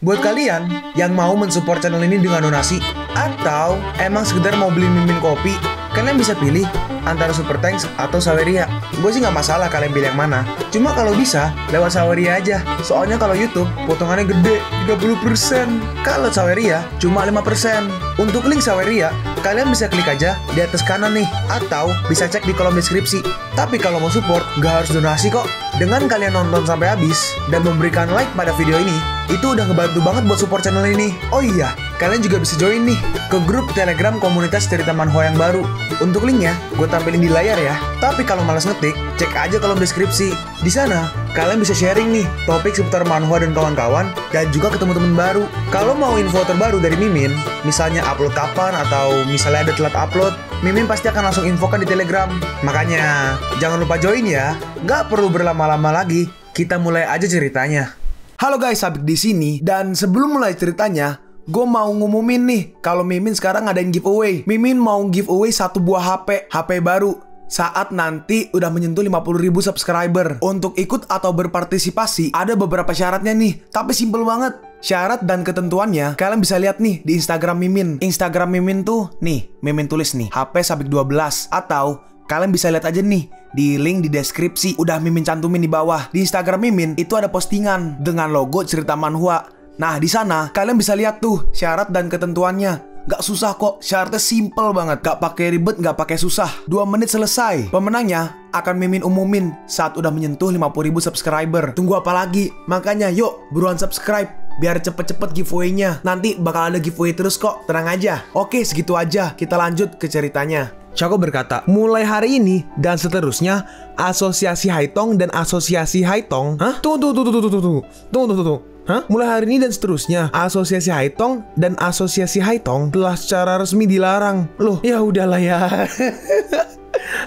Buat kalian yang mau mensupport channel ini dengan donasi, atau emang sekedar mau beli mimin kopi, kalian bisa pilih antara Super Thanks atau Saweria. Gue sih nggak masalah kalian pilih yang mana. Cuma kalau bisa, lewat Saweria aja. Soalnya kalau YouTube, potongannya gede, 30%. Kalau Saweria, cuma 5%. Untuk link Saweria, kalian bisa klik aja di atas kanan nih. Atau bisa cek di kolom deskripsi. Tapi kalau mau support, nggak harus donasi kok. Dengan kalian nonton sampai habis, dan memberikan like pada video ini, itu udah ngebantu banget buat support channel ini. Oh iya, kalian juga bisa join nih ke grup Telegram komunitas cerita manhwa yang baru. Untuk linknya, gue tampilin di layar ya. Tapi kalau malas ngetik, cek aja kolom deskripsi. Di sana, kalian bisa sharing nih topik seputar manhwa dan kawan-kawan, dan juga ketemu teman baru. Kalau mau info terbaru dari Mimin, misalnya upload kapan atau misalnya ada telat upload, Mimin pasti akan langsung infokan di Telegram. Makanya, jangan lupa join ya. Nggak perlu berlama-lama lagi, kita mulai aja ceritanya. Halo guys, Sabik di sini, dan sebelum mulai ceritanya, gue mau ngumumin nih kalau Mimin sekarang ngadain giveaway. Mimin mau giveaway satu buah HP baru saat nanti udah menyentuh 50.000 subscriber. Untuk ikut atau berpartisipasi ada beberapa syaratnya nih, tapi simple banget. Syarat dan ketentuannya kalian bisa lihat nih di Instagram Mimin. Instagram Mimin tuh nih, Mimin tulis nih HP Sabik 12, atau kalian bisa lihat aja nih di link di deskripsi, udah Mimin cantumin di bawah. Di Instagram Mimin itu ada postingan dengan logo cerita manhwa. Nah, di sana kalian bisa lihat tuh syarat dan ketentuannya. Gak susah kok, syaratnya simple banget. Gak pakai ribet, gak pakai susah. 2 menit selesai. Pemenangnya akan Mimin umumin saat udah menyentuh 50.000 subscriber. Tunggu apa lagi? Makanya yuk, buruan subscribe biar cepet-cepet giveaway-nya. Nanti bakal ada giveaway terus kok, tenang aja. Oke, segitu aja. Kita lanjut ke ceritanya. Shako berkata, mulai hari ini dan seterusnya, Asosiasi Haitong dan Asosiasi Haitong. Hah? Tunggu. Hah? Mulai hari ini dan seterusnya, Asosiasi Haitong dan Asosiasi Haitong telah secara resmi dilarang. Loh, ya udahlah ya.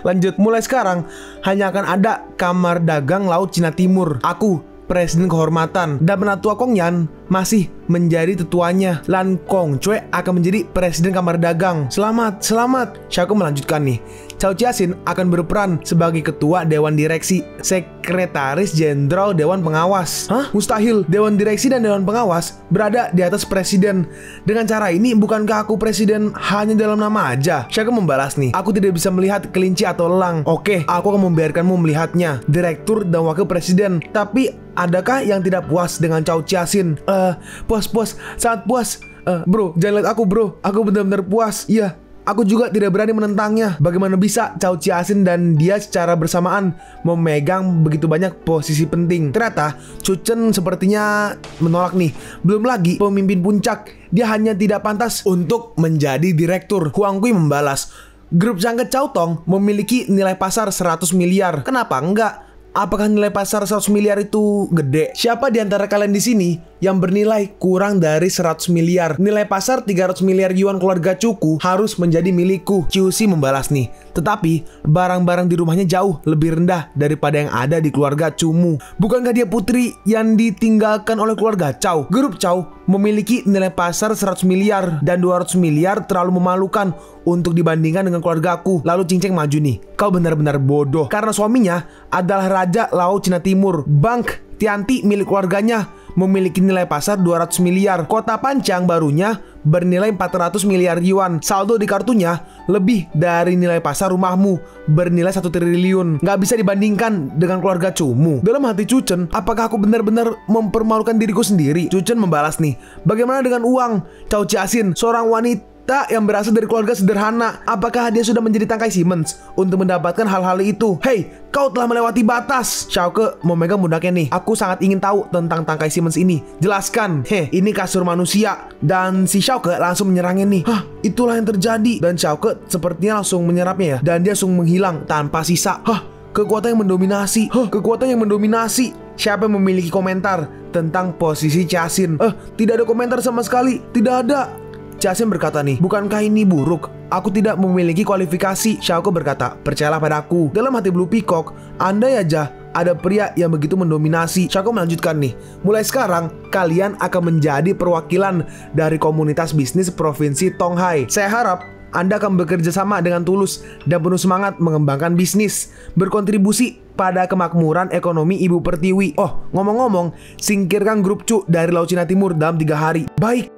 Lanjut, mulai sekarang hanya akan ada Kamar Dagang Laut Cina Timur. Aku, Presiden Kehormatan, dan Penatua Kongyan masih menjadi tetuanya. Lan Kong Chue akan menjadi Presiden Kamar Dagang. Selamat. Shako melanjutkan nih. Cao Jiaxin akan berperan sebagai Ketua Dewan Direksi, Sekretaris Jenderal Dewan Pengawas. Hah? Mustahil. Dewan Direksi dan Dewan Pengawas berada di atas Presiden. Dengan cara ini, bukankah aku Presiden hanya dalam nama aja? Shako membalas nih. Aku tidak bisa melihat kelinci atau elang. Oke, aku akan membiarkanmu melihatnya. Direktur dan Wakil Presiden. Tapi, adakah yang tidak puas dengan Cao Jiaxin? Puas, sangat puas. Bro, jangan lihat aku bro. Aku benar-benar puas. Iya. Aku juga tidak berani menentangnya. Bagaimana bisa Cao Jiaxin dan dia secara bersamaan memegang begitu banyak posisi penting? Ternyata Chu Chen sepertinya menolak nih. Belum lagi pemimpin puncak, dia hanya tidak pantas untuk menjadi direktur. Huang Kui membalas, grup Changge Cao Tong memiliki nilai pasar 100 miliar. Kenapa enggak? Apakah nilai pasar 100 miliar itu gede? Siapa di antara kalian di sini yang bernilai kurang dari 100 miliar? Nilai pasar 300 miliar yuan keluarga Cuku harus menjadi milikku. Ciusi membalas nih. Tetapi barang-barang di rumahnya jauh lebih rendah daripada yang ada di keluarga Cumu. Bukankah dia putri yang ditinggalkan oleh keluarga Cao? Grup Cao memiliki nilai pasar 100 miliar dan 200 miliar terlalu memalukan untuk dibandingkan dengan keluargaku. Lalu Cinceng maju nih. Kau benar-benar bodoh. Karena suaminya adalah Raja Laut Cina Timur. Bank Tianti milik keluarganya memiliki nilai pasar 200 miliar. Kota Pancang barunya bernilai 400 miliar yuan. Saldo di kartunya lebih dari nilai pasar rumahmu bernilai 1 triliun. Nggak bisa dibandingkan dengan keluarga Cumu. Dalam hati Chu Chen, apakah aku benar-benar mempermalukan diriku sendiri? Chu Chen membalas nih. Bagaimana dengan uang? Cao Jiaxin, seorang wanita yang berasal dari keluarga sederhana. Apakah dia sudah menjadi tangkai Siemens untuk mendapatkan hal-hal itu? Hei, kau telah melewati batas. Shako memegang pundaknya nih. Aku sangat ingin tahu tentang tangkai Siemens ini. Jelaskan. Ini kasur manusia. Dan si Shako langsung menyerangnya nih. Hah, itulah yang terjadi. Dan Shako sepertinya langsung menyerapnya ya. Dan dia langsung menghilang tanpa sisa. Hah, kekuatan yang mendominasi. Siapa yang memiliki komentar tentang posisi Jiaxin? Tidak ada komentar sama sekali. Tidak ada. Jiaxin berkata nih, bukankah ini buruk? Aku tidak memiliki kualifikasi. Shako berkata, percayalah padaku. Dalam hati Blue Peacock, andai aja ada pria yang begitu mendominasi. Shako melanjutkan nih, mulai sekarang kalian akan menjadi perwakilan dari komunitas bisnis provinsi Tonghai. Saya harap Anda akan bekerja sama dengan tulus dan penuh semangat mengembangkan bisnis, berkontribusi pada kemakmuran ekonomi Ibu Pertiwi. Oh, ngomong-ngomong, singkirkan grup Cu dari Laut Cina Timur dalam 3 hari. Baik.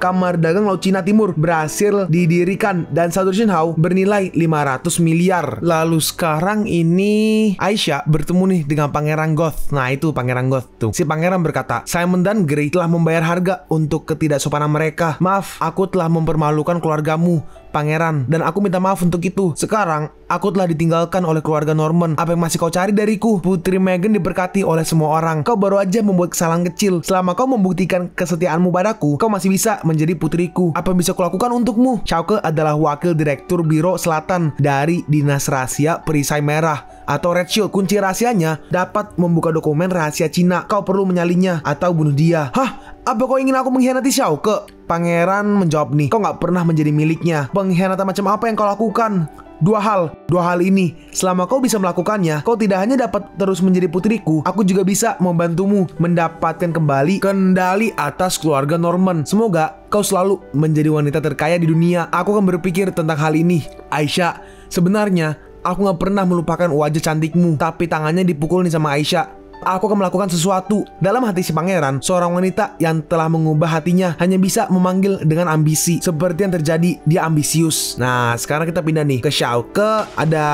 Kamar Dagang Laut Cina Timur berhasil didirikan dan satu Shinhao bernilai 500 miliar. Lalu sekarang ini Aisyah bertemu nih dengan Pangeran Goth. Nah itu Pangeran Goth tuh. Si pangeran berkata, Simon dan Grey telah membayar harga untuk ketidaksopanan mereka. Maaf, aku telah mempermalukan keluargamu, Pangeran, dan aku minta maaf untuk itu. Sekarang, aku telah ditinggalkan oleh keluarga Norman. Apa yang masih kau cari dariku? Putri Meghan diberkati oleh semua orang. Kau baru aja membuat kesalahan kecil. Selama kau membuktikan kesetiaanmu padaku, kau masih bisa menjadi putriku. Apa yang bisa kulakukan untukmu? Chauke adalah wakil direktur Biro Selatan dari Dinas Rahasia Perisai Merah atau Red Shield. Kunci rahasianya dapat membuka dokumen rahasia Cina. Kau perlu menyalinya atau bunuh dia. Hah? Apa kau ingin aku mengkhianati Chauke? Pangeran menjawab nih, kau nggak pernah menjadi miliknya. Pengkhianatan macam apa yang kau lakukan? Dua hal ini. Selama kau bisa melakukannya, kau tidak hanya dapat terus menjadi putriku, aku juga bisa membantumu mendapatkan kembali kendali atas keluarga Norman. Semoga kau selalu menjadi wanita terkaya di dunia. Aku akan berpikir tentang hal ini. Aisyah, sebenarnya aku nggak pernah melupakan wajah cantikmu. Tapi tangannya dipukul nih sama Aisyah. Aku akan melakukan sesuatu. Dalam hati si pangeran, seorang wanita yang telah mengubah hatinya hanya bisa memanggil dengan ambisi. Seperti yang terjadi, dia ambisius. Nah, sekarang kita pindah nih ke Chauke. Ada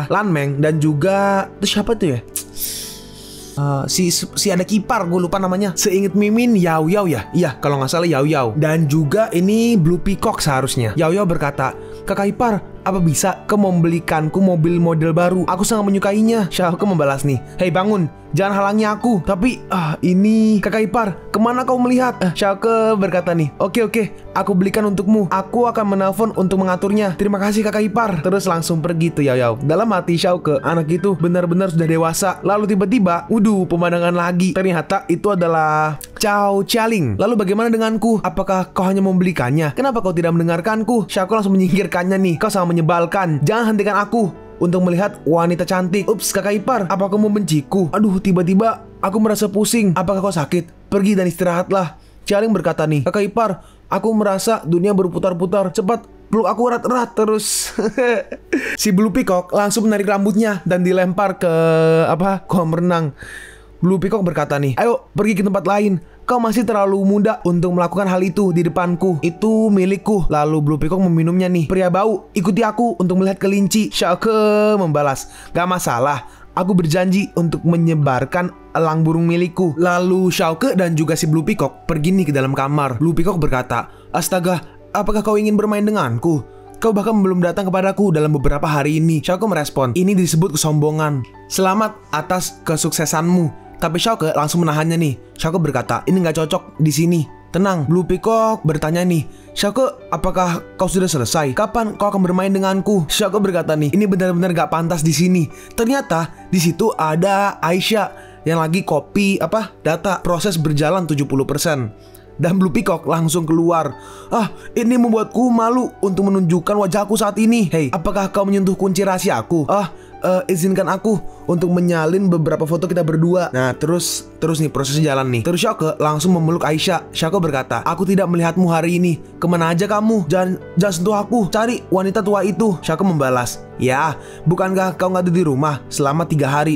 Lan Meng dan juga itu siapa tuh ya? Si ada kipar, gue lupa namanya. Seinget Mimin, Yao Yao ya? Iya, kalau nggak salah Yao Yao. Dan juga ini Blue Peacock seharusnya. Yao Yao berkata, Kakak ipar, apa bisa kau membelikanku mobil model baru? Aku sangat menyukainya. Chauke membalas nih, hei bangun, jangan halangi aku. Tapi ini kakak ipar, kemana kau melihat? Chauke berkata nih, oke, aku belikan untukmu. Aku akan menelpon untuk mengaturnya. Terima kasih kakak ipar. Terus langsung pergi tuh Yao Yao. Dalam hati Chauke, anak itu benar-benar sudah dewasa. Lalu tiba-tiba, pemandangan lagi. Ternyata itu adalah Cao Jialing. Lalu bagaimana denganku? Apakah kau hanya membelikannya? Kenapa kau tidak mendengarkanku? Chauke langsung menyingkirkannya nih. Kau sangat menyebalkan. Jangan hentikan aku untuk melihat wanita cantik. Ups, kakak ipar, apa kamu membenciku? Aduh, tiba-tiba aku merasa pusing. Apakah kau sakit? Pergi dan istirahatlah. Jialing berkata nih, kakak ipar, aku merasa dunia berputar-putar. Cepat peluk aku erat-erat. Terus si Blue Peacock langsung menarik rambutnya dan dilempar ke kolam renang. Blue Peacock berkata nih, ayo pergi ke tempat lain. Kau masih terlalu muda untuk melakukan hal itu di depanku. Itu milikku. Lalu Blue Peacock meminumnya nih. Pria bau, ikuti aku untuk melihat kelinci. Chauke membalas, gak masalah. Aku berjanji untuk menyebarkan elang burung milikku. Lalu Chauke dan juga si Blue Peacock pergi nih ke dalam kamar. Blue Peacock berkata, astaga, apakah kau ingin bermain denganku? Kau bahkan belum datang kepadaku dalam beberapa hari ini. Chauke merespon, ini disebut kesombongan. Selamat atas kesuksesanmu. Tapi Chauke langsung menahannya nih. Chauke berkata, ini nggak cocok di sini. Tenang. Blue Peacock bertanya nih, Chauke, apakah kau sudah selesai? Kapan kau akan bermain denganku? Chauke berkata nih, ini benar-benar gak pantas di sini. Ternyata di situ ada Aisyah yang lagi copy data. Proses berjalan 70%. Dan Blue Peacock langsung keluar. Ini membuatku malu untuk menunjukkan wajahku saat ini. Hei, apakah kau menyentuh kunci rahasia aku? Izinkan aku untuk menyalin beberapa foto kita berdua. Nah, terus nih prosesnya jalan nih. Terus Chauke langsung memeluk Aisyah. Chauke berkata, aku tidak melihatmu hari ini. Kemana aja kamu? Jangan sentuh aku. Cari wanita tua itu. Chauke membalas, ya, bukankah kau nggak ada di rumah selama 3 hari?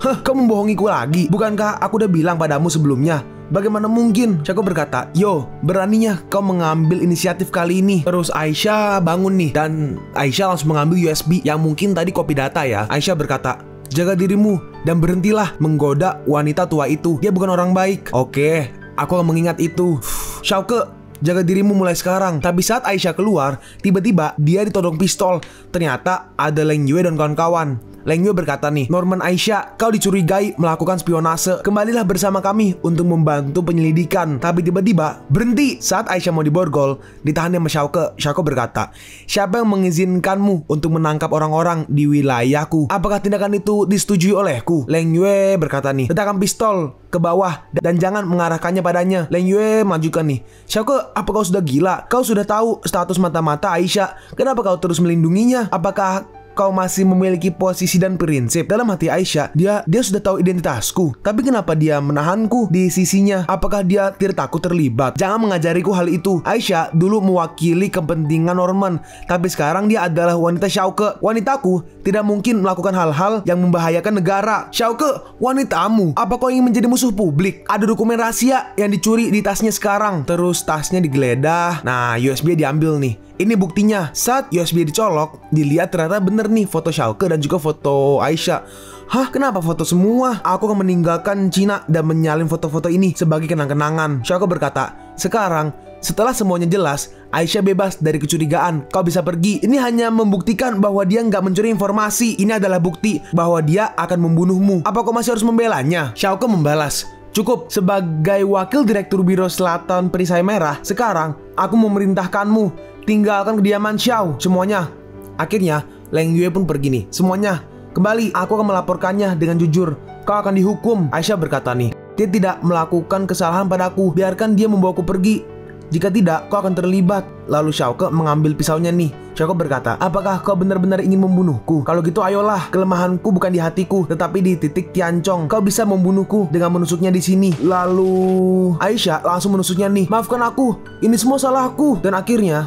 Kau membohongiku lagi. Bukankah aku udah bilang padamu sebelumnya? Bagaimana mungkin? Chauke berkata, yo, beraninya kau mengambil inisiatif kali ini. Terus Aisyah bangun nih. Dan Aisyah langsung mengambil USB yang mungkin tadi copy data ya. Aisyah berkata, jaga dirimu dan berhentilah menggoda wanita tua itu. Dia bukan orang baik. Oke, aku akan mengingat itu. Chauke, jaga dirimu mulai sekarang. Tapi saat Aisyah keluar, tiba-tiba dia ditodong pistol. Ternyata ada Leng Yue dan kawan-kawan. Leng Yue berkata nih, Norman Aisyah, kau dicurigai melakukan spionase. Kembalilah bersama kami untuk membantu penyelidikan. Tapi tiba-tiba berhenti saat Aisyah mau diborgol. Ditahan sama Chauke. Chauke berkata, siapa yang mengizinkanmu untuk menangkap orang-orang di wilayahku? Apakah tindakan itu disetujui olehku? Leng Yue berkata nih, letakkan pistol ke bawah dan jangan mengarahkannya padanya. Leng Yue majukan nih, Chauke, apa kau sudah gila? Kau sudah tahu status mata-mata Aisyah. Kenapa kau terus melindunginya? Apakah kau masih memiliki posisi dan prinsip. Dalam hati Aisyah, dia sudah tahu identitasku. Tapi kenapa dia menahanku di sisinya? Apakah dia tidak takut terlibat? Jangan mengajariku hal itu. Aisyah dulu mewakili kepentingan Norman, tapi sekarang dia adalah wanita Xiaoke. Wanitaku tidak mungkin melakukan hal-hal yang membahayakan negara. Xiaoke, wanitamu. Apa kau ingin menjadi musuh publik? Ada dokumen rahasia yang dicuri di tasnya sekarang. Terus tasnya digeledah. Nah, USB diambil nih. Ini buktinya. Saat USB dicolok, dilihat ternyata bener nih foto Xiaoke dan juga foto Aisyah. Hah, kenapa foto semua? Aku akan meninggalkan Cina dan menyalin foto-foto ini sebagai kenang-kenangan. Xiaoke berkata, sekarang setelah semuanya jelas, Aisyah bebas dari kecurigaan. Kau bisa pergi. Ini hanya membuktikan bahwa dia nggak mencuri informasi. Ini adalah bukti bahwa dia akan membunuhmu. Apa kau masih harus membelanya? Xiaoke membalas, cukup. Sebagai wakil direktur Biro Selatan Perisai Merah, sekarang aku memerintahkanmu, tinggalkan kediaman Xiao semuanya. Akhirnya Leng Yue pun pergi nih. Semuanya kembali. Aku akan melaporkannya dengan jujur. Kau akan dihukum. Aisyah berkata nih, dia tidak melakukan kesalahan padaku. Biarkan dia membawaku pergi. Jika tidak, kau akan terlibat. Lalu Xiaoke mengambil pisaunya nih. Xiaoke berkata, apakah kau benar-benar ingin membunuhku? Kalau gitu ayolah. Kelemahanku bukan di hatiku, tetapi di titik Tiancong. Kau bisa membunuhku dengan menusuknya di sini. Lalu Aisyah langsung menusuknya nih. Maafkan aku, ini semua salahku. Dan akhirnya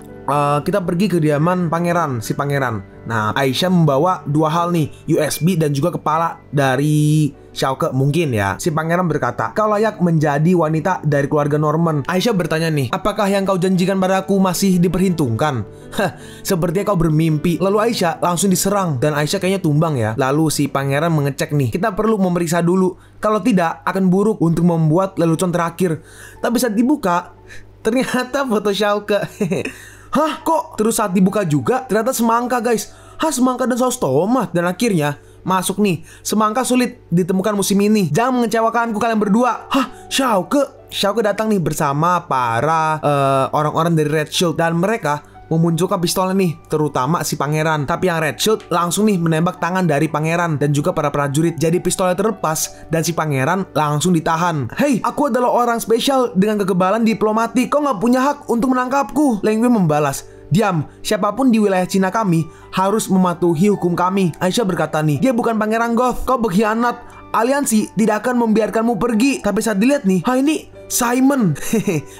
kita pergi ke kediaman pangeran, si pangeran. Nah, Aisyah membawa dua hal nih, USB dan juga kepala dari Xiaoke mungkin ya. Si pangeran berkata, kau layak menjadi wanita dari keluarga Norman. Aisyah bertanya nih, apakah yang kau janjikan padaku masih diperhitungkan? Hah, sepertinya kau bermimpi. Lalu Aisyah langsung diserang dan Aisyah kayaknya tumbang ya. Lalu si pangeran mengecek nih, kita perlu memeriksa dulu. Kalau tidak akan buruk untuk membuat lelucon terakhir. Tapi saat dibuka, ternyata foto Xiaoke. Hah, kok? Terus saat dibuka juga ternyata semangka guys. Hah, semangka dan saus tomat. Dan akhirnya masuk nih, semangka sulit ditemukan musim ini. Jangan mengecewakanku kalian berdua. Hah, Xiaoke datang nih bersama para orang-orang dari Red Shield. Dan mereka memunculkan pistolnya nih, terutama si pangeran. Tapi yang Red Shield langsung nih menembak tangan dari pangeran dan juga para prajurit. Jadi pistolnya terlepas dan si pangeran langsung ditahan. Hei, aku adalah orang spesial dengan kekebalan diplomatik. Kau nggak punya hak untuk menangkapku. Leng Yue membalas, diam, siapapun di wilayah Cina kami harus mematuhi hukum kami. Aisyah berkata nih, dia bukan pangeran Goth. Kau berkhianat. Aliansi tidak akan membiarkanmu pergi. Tapi saat dilihat nih, ini Simon.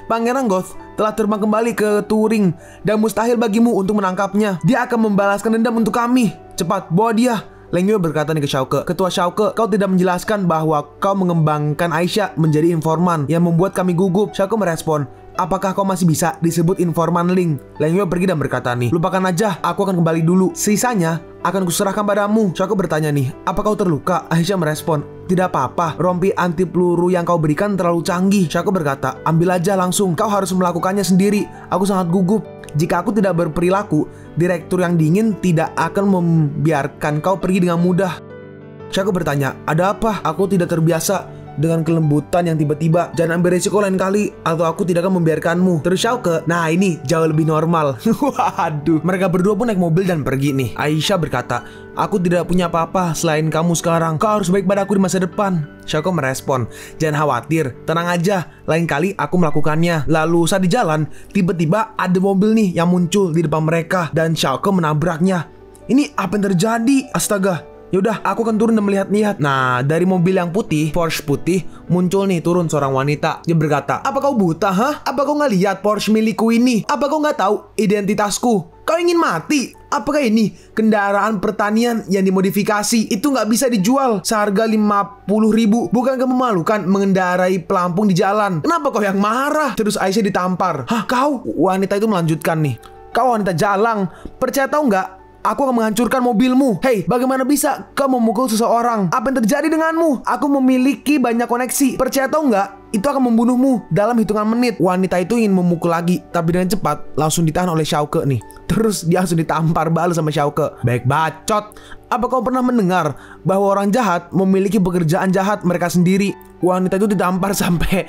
Pangeran Goth telah terbang kembali ke Turing dan mustahil bagimu untuk menangkapnya. Dia akan membalaskan dendam untuk kami. Cepat, bawa dia. Leng Yue berkata nih ke Xiaoke, ketua Xiaoke, kau tidak menjelaskan bahwa kau mengembangkan Aisyah menjadi informan yang membuat kami gugup. Xiaoke merespon, apakah kau masih bisa disebut informan Ling? Leng Yue pergi dan berkata nih, lupakan aja, aku akan kembali dulu. Sisanya akan kuserahkan padamu. Xiaoke bertanya nih, apa kau terluka? Aisyah merespon, tidak apa-apa, rompi anti peluru yang kau berikan terlalu canggih. Xiaoke berkata, ambil aja langsung, kau harus melakukannya sendiri. Aku sangat gugup. Jika aku tidak berperilaku, direktur yang dingin tidak akan membiarkan kau pergi dengan mudah. Xiaoke bertanya, ada apa? Aku tidak terbiasa dengan kelembutan yang tiba-tiba. Jangan ambil resiko lain kali, atau aku tidak akan membiarkanmu. Terus Xiaoke, nah ini jauh lebih normal. Waduh, mereka berdua pun naik mobil dan pergi nih. Aisyah berkata, aku tidak punya apa-apa selain kamu sekarang. Kau harus baik padaku di masa depan. Xiaoke merespon, jangan khawatir, tenang aja, lain kali aku melakukannya. Lalu saat di jalan, tiba-tiba ada mobil nih yang muncul di depan mereka dan Xiaoke menabraknya. Ini apa yang terjadi? Astaga. Yaudah, aku akan turun dan melihat-lihat. Nah, dari mobil yang putih, Porsche putih, muncul nih turun seorang wanita. Dia berkata, apa kau buta, hah? Apa kau nggak lihat Porsche milikku ini? Apa kau nggak tahu identitasku? Kau ingin mati? Apakah ini kendaraan pertanian yang dimodifikasi? Itu nggak bisa dijual seharga 50.000. Bukankah memalukan mengendarai pelampung di jalan? Kenapa kau yang marah? Terus Aisyah ditampar. Hah, kau? Wanita itu melanjutkan nih, kau wanita jalang, percaya tahu nggak? Aku akan menghancurkan mobilmu. Hei, bagaimana bisa kau memukul seseorang? Apa yang terjadi denganmu? Aku memiliki banyak koneksi. Percaya atau enggak, itu akan membunuhmu dalam hitungan menit. Wanita itu ingin memukul lagi, tapi dengan cepat langsung ditahan oleh Xiaoke nih. Terus dia langsung ditampar balas sama Xiaoke. Baik bacot. Apa kau pernah mendengar bahwa orang jahat memiliki pekerjaan jahat mereka sendiri? Wanita itu ditampar sampai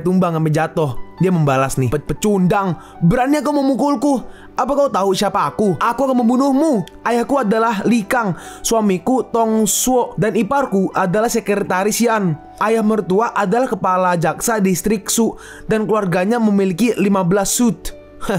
tumbang, sampai jatuh. Dia membalas nih, pecundang, berani kau memukulku? Apa kau tahu siapa aku? Aku akan membunuhmu. Ayahku adalah Li Kang, suamiku Tong Suo, dan iparku adalah sekretaris Yan. Ayah mertua adalah kepala jaksa distrik Su, dan keluarganya memiliki 15 suit.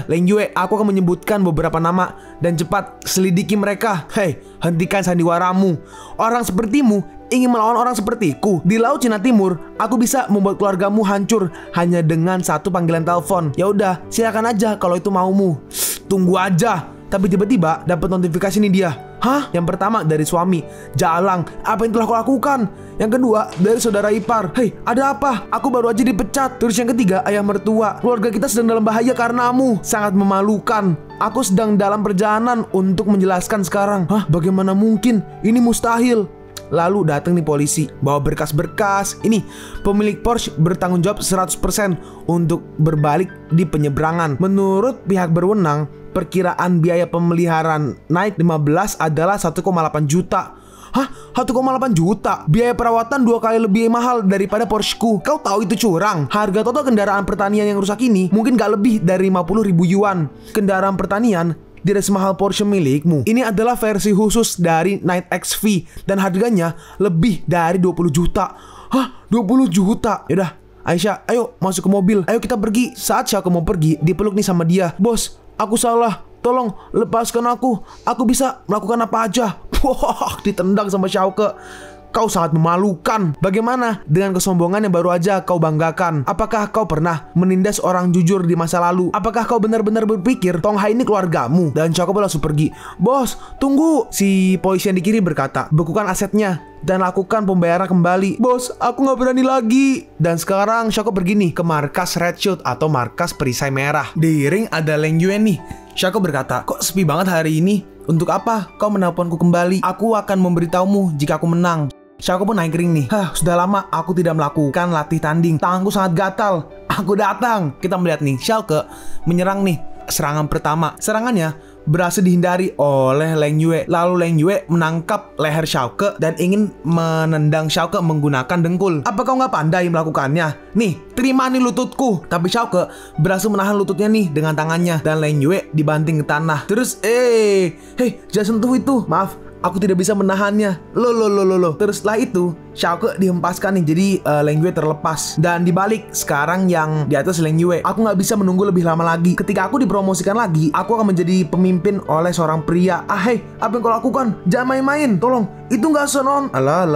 Leng Yue, aku akan menyebutkan beberapa nama dan cepat selidiki mereka. Hei, hentikan sandiwaramu. Orang sepertimu ingin melawan orang sepertiku. Di Laut Cina Timur, aku bisa membuat keluargamu hancur hanya dengan satu panggilan telepon. Ya udah, silakan aja kalau itu maumu. Tunggu aja. Tapi tiba-tiba dapat notifikasi nih dia. Hah? Yang pertama dari suami, Jalang, apa yang telah kau lakukan? Yang kedua dari saudara ipar, hei, ada apa? Aku baru aja dipecat. Terus yang ketiga, ayah mertua, keluarga kita sedang dalam bahaya karenamu. Sangat memalukan. Aku sedang dalam perjalanan untuk menjelaskan sekarang. Hah? Bagaimana mungkin? Ini mustahil. Lalu datang nih polisi, bawa berkas-berkas. Ini pemilik Porsche bertanggung jawab 100% untuk berbalik di penyeberangan. Menurut pihak berwenang, perkiraan biaya pemeliharaan Night 15 adalah 1,8 juta. Hah? 1,8 juta? Biaya perawatan 2 kali lebih mahal daripada Porsche-ku. Kau tahu itu curang. Harga total kendaraan pertanian yang rusak ini mungkin gak lebih dari 50.000 yuan. Kendaraan pertanian tidak semahal Porsche milikmu. Ini adalah versi khusus dari Night XV dan harganya lebih dari 20 juta. Hah? 20 juta? Yaudah, Aisyah, ayo masuk ke mobil. Ayo kita pergi. Saat Xiaoke mau pergi, dipeluk nih sama dia. Bos, aku salah. Tolong lepaskan aku. Aku bisa melakukan apa aja. Wah, ditendang sama Xiaoke. Kau sangat memalukan. Bagaimana dengan kesombongan yang baru aja kau banggakan? Apakah kau pernah menindas orang jujur di masa lalu? Apakah kau benar-benar berpikir Tong Hai ini keluargamu? Dan Xiaoke langsung pergi. Bos, tunggu. Si polisi yang di kiri berkata, bekukan asetnya dan lakukan pembayaran kembali. Bos, aku gak berani lagi. Dan sekarang Xiaoke pergi nih ke markas Red Shield atau markas perisai merah. Di ring ada Leng Yue nih. Xiaoke berkata, kok sepi banget hari ini? Untuk apa kau menelponku kembali? Aku akan memberitahumu jika aku menang. Xiaoke pun naik ring nih. Hah, sudah lama aku tidak melakukan latih tanding. Tanganku sangat gatal. Aku datang. Kita melihat nih, Xiaoke menyerang nih. Serangan pertama. Serangannya berhasil dihindari oleh Leng Yue. Lalu Leng Yue menangkap leher Xiaoke dan ingin menendang Xiaoke menggunakan dengkul. Apa kau nggak pandai melakukannya? Nih, terima nih lututku. Tapi Xiaoke berhasil menahan lututnya nih dengan tangannya. Dan Leng Yue dibanting ke tanah. Terus, hei, jangan sentuh itu. Maaf, aku tidak bisa menahannya. Loh. Terus setelah itu Xiaoke dihempaskan nih. Jadi Leng Yue terlepas. Dan dibalik sekarang yang di atas Leng Yue. Aku nggak bisa menunggu lebih lama lagi. Ketika aku dipromosikan lagi, aku akan menjadi pemimpin oleh seorang pria. Hei, apa yang kau lakukan? Jangan main-main. Tolong, itu nggak senon. Alah.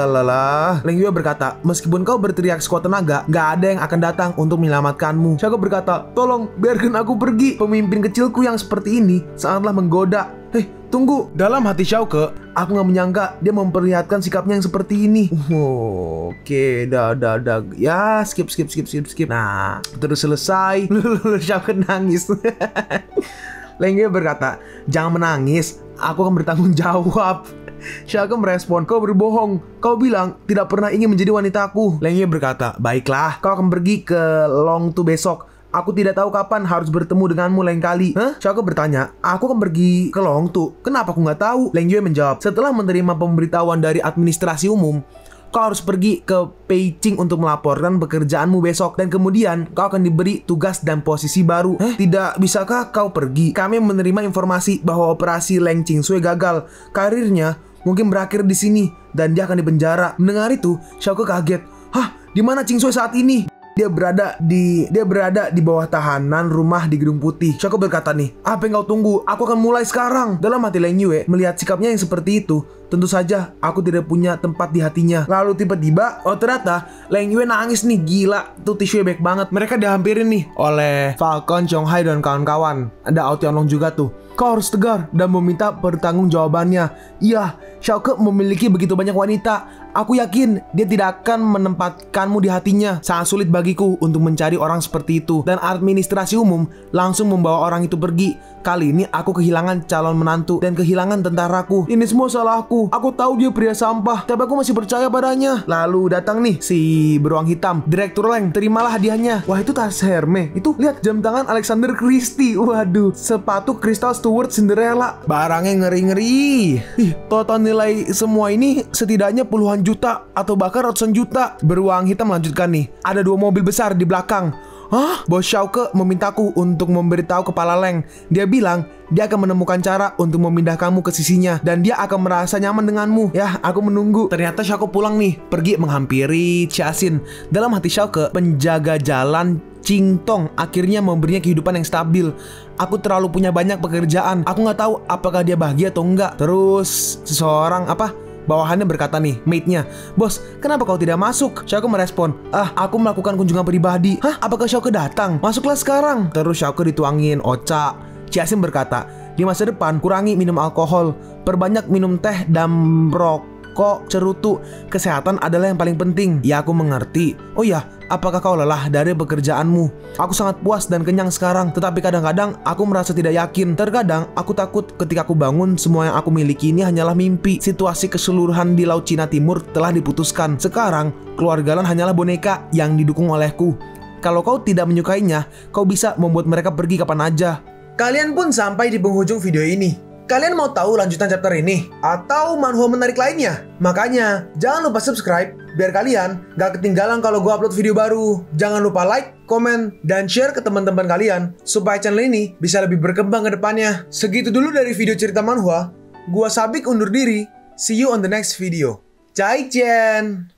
Leng Yue berkata, meskipun kau berteriak sekuat tenaga, nggak ada yang akan datang untuk menyelamatkanmu. Xiaoke berkata, tolong biarkan aku pergi. Pemimpin kecilku yang seperti ini sangatlah menggoda. Hei, tunggu. Dalam hati Xiaoke, aku nggak menyangka dia memperlihatkan sikapnya yang seperti ini. Oke, dah. Ya, skip. Nah, terus selesai. Xiaoke nangis. Leng Yue berkata, jangan menangis. Aku akan bertanggung jawab. Xiaoke merespon, kau berbohong. Kau bilang tidak pernah ingin menjadi wanitaku. Leng Yue berkata, baiklah, kau akan pergi ke Long Tu besok. Aku tidak tahu kapan harus bertemu denganmu lain kali. Hah? Xiaoke bertanya, aku akan pergi ke Long Tu. Kenapa aku nggak tahu? Leng Yue menjawab, setelah menerima pemberitahuan dari administrasi umum, kau harus pergi ke Peicing untuk melaporkan pekerjaanmu besok. Dan kemudian kau akan diberi tugas dan posisi baru. Tidak bisakah kau pergi? Kami menerima informasi bahwa operasi Leng Qingsui gagal. Karirnya mungkin berakhir di sini dan dia akan dipenjara. Mendengar itu, Xiaoke kaget. Hah? Di mana Qingsui saat ini? Dia berada di bawah tahanan rumah di Gedung Putih. Xiaoke berkata nih, apa yang kau tunggu? Aku akan mulai sekarang. Dalam hati Leng Yue, melihat sikapnya yang seperti itu, tentu saja aku tidak punya tempat di hatinya. Lalu tiba-tiba, ternyata Leng Yue nangis nih. Gila, tuh tisu baik banget. Mereka dihampirin nih oleh Falcon, Chong Hai dan kawan-kawan. Ada Ao Tianlong juga tuh. Kau harus tegar dan meminta pertanggungjawabannya. Iya, Xiaoke memiliki begitu banyak wanita. Aku yakin dia tidak akan menempatkanmu di hatinya. Sangat sulit bagiku untuk mencari orang seperti itu. Dan administrasi umum langsung membawa orang itu pergi. Kali ini aku kehilangan calon menantu dan kehilangan tentaraku. Ini semua salahku. Aku tahu dia pria sampah, tapi aku masih percaya padanya. Lalu datang nih si beruang hitam. Direktur Leng, terimalah hadiahnya. Wah, itu tas Hermes. Itu lihat jam tangan Alexander Christie. Waduh, sepatu Crystal Stewart Cinderella. Barangnya ngeri-ngeri. Total nilai semua ini setidaknya puluhan juta atau bahkan ratusan juta. Beruang hitam melanjutkan nih. Ada 2 mobil besar di belakang. Hah? Bos Xiaoke memintaku untuk memberitahu kepala Leng. Dia bilang dia akan menemukan cara untuk memindah kamu ke sisinya dan dia akan merasa nyaman denganmu. Ya, aku menunggu. Ternyata Xiaoke pulang nih, pergi menghampiri Qiaxin. Dalam hati Xiaoke, penjaga jalan Qingtong akhirnya memberinya kehidupan yang stabil. Aku terlalu punya banyak pekerjaan. Aku nggak tahu apakah dia bahagia atau enggak. Terus seseorang bawahannya berkata nih, mate-nya, "Bos, kenapa kau tidak masuk?" Xiaoke merespon, aku melakukan kunjungan pribadi." "Hah? Apakah Xiaoke datang? Masuklah sekarang." Terus Xiaoke dituangin ocha. Qiaxin berkata, "Di masa depan, kurangi minum alkohol, perbanyak minum teh dan rokok cerutu. Kesehatan adalah yang paling penting." "Ya, aku mengerti." "Oh ya, apakah kau lelah dari pekerjaanmu?" "Aku sangat puas dan kenyang sekarang, tetapi kadang-kadang aku merasa tidak yakin. Terkadang aku takut ketika aku bangun semua yang aku miliki ini hanyalah mimpi. Situasi keseluruhan di Laut Cina Timur telah diputuskan. Sekarang keluarga Lan hanyalah boneka yang didukung olehku. Kalau kau tidak menyukainya, kau bisa membuat mereka pergi kapan aja." Kalian pun sampai di penghujung video ini. Kalian mau tahu lanjutan chapter ini? Atau manhwa menarik lainnya? Makanya, jangan lupa subscribe biar kalian gak ketinggalan kalau gue upload video baru. Jangan lupa like, komen, dan share ke teman-teman kalian supaya channel ini bisa lebih berkembang ke depannya. Segitu dulu dari video cerita manhwa. Gua Sabik undur diri. See you on the next video. Zaijian.